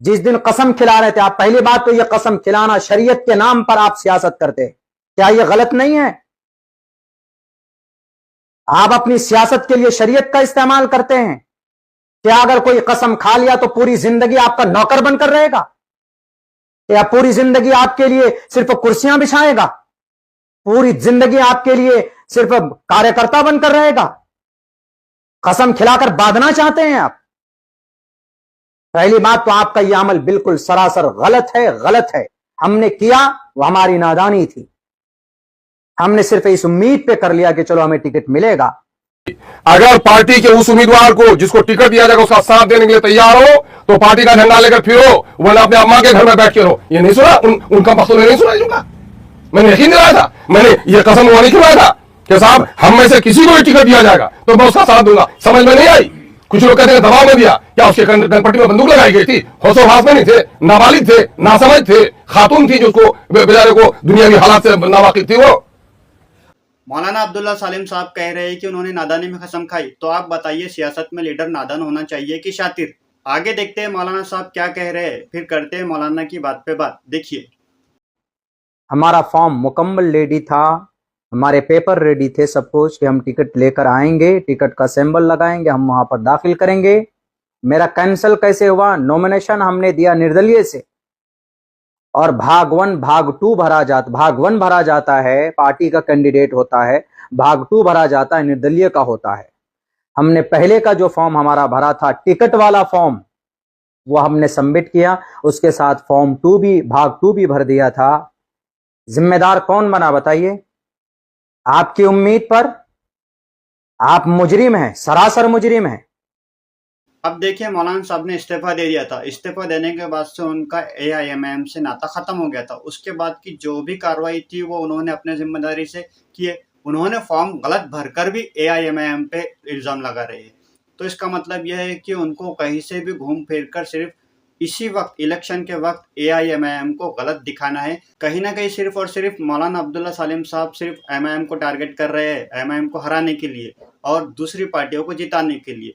जिस दिन कसम खिला रहे थे आप, पहली बात तो यह कसम खिलाना शरीयत के नाम पर आप सियासत करते, क्या यह गलत नहीं है? आप अपनी सियासत के लिए शरीयत का इस्तेमाल करते हैं। क्या अगर कोई कसम खा लिया तो पूरी जिंदगी आपका नौकर बनकर रहेगा, या पूरी जिंदगी आपके लिए सिर्फ कुर्सियां बिछाएगा, पूरी जिंदगी आपके लिए सिर्फ कार्यकर्ता बनकर रहेगा? कसम खिलाकर बांधना चाहते हैं आप? पहली बात तो आपका यह अमल बिल्कुल सरासर गलत है, गलत है। हमने किया वो हमारी नादानी थी, हमने सिर्फ इस उम्मीद पे कर लिया कि चलो हमें टिकट मिलेगा। अगर पार्टी के उस उम्मीदवार को जिसको टिकट दिया जाएगा उसका साथ देने के लिए तैयार हो तो पार्टी का झंडा लेकर फिरो, वरना अपने अम्मा के घर में बैठ के रहो। ये नहीं सुना उनका मकसद नहीं सुना दूंगा। मैंने यकीन दिलाया था, मैंने ये कसम वो नहीं खिलाया था कि साहब हम में से किसी को भी टिकट दिया जाएगा तो मैं उसका साथ दूंगा। समझ में नहीं आई। कुछ लोग कहते हैं दबाव में दिया, क्या उसके गनपट्टी में बंदूक लगाई गई थी? होशोहवास में नहीं थे, नाबालिग थे, नासमझ थे, खातून थी जो उसको बेचारे को दुनियावी हालात से नावाकिफ थी। वो मौलाना अब्दुल्ला सालिम साहब कह रहे हैं कि उन्होंने नादानी में कसम खाई। तो आप बताइए, सियासत में लीडर नादान होना चाहिए कि शातिर? आगे देखते हैं मौलाना साहब क्या कह रहे हैं, फिर करते हैं मौलाना की बात पे बात। देखिए, हमारा फॉर्म मुकम्मल रेडी था, हमारे पेपर रेडी थे, सब कुछ कि हम टिकट लेकर आएंगे, टिकट का सिंबल लगाएंगे, हम वहां पर दाखिल करेंगे। मेरा कैंसिल कैसे हुआ? नॉमिनेशन हमने दिया निर्दलीय से, और भाग 1 भाग 2 भरा जाता, भाग 1 भरा जाता है पार्टी का कैंडिडेट होता है, भाग 2 भरा जाता है निर्दलीय का होता है। हमने पहले का जो फॉर्म हमारा भरा था टिकट वाला फॉर्म, वो हमने सबमिट किया, उसके साथ फॉर्म 2 भी, भाग 2 भी भर दिया था। जिम्मेदार कौन बना बताइए? आपकी उम्मीद पर आप मुजरिम हैं, सरासर मुजरिम हैं। अब देखिए, मौलाना साहब ने इस्तीफा दे दिया था। इस्तीफा देने के बाद से उनका एआईएमआईएम से नाता खत्म हो गया था। उसके बाद की जो भी कार्रवाई थी वो उन्होंने अपने जिम्मेदारी से की है। उन्होंने फॉर्म गलत भरकर भी एआईएमआईएम पे इल्जाम लगा रहे हैं। तो इसका मतलब यह है कि उनको कहीं से भी घूम फिर कर सिर्फ इसी वक्त, इलेक्शन के वक्त एआईएमआईएम को गलत दिखाना है। कहीं ना कहीं सिर्फ और सिर्फ मौलाना अब्दुल्ला सालिम साहब सिर्फ एमआईएम को टारगेट कर रहे हैं, एमआईएम को हराने के लिए और दूसरी पार्टियों को जिताने के लिए।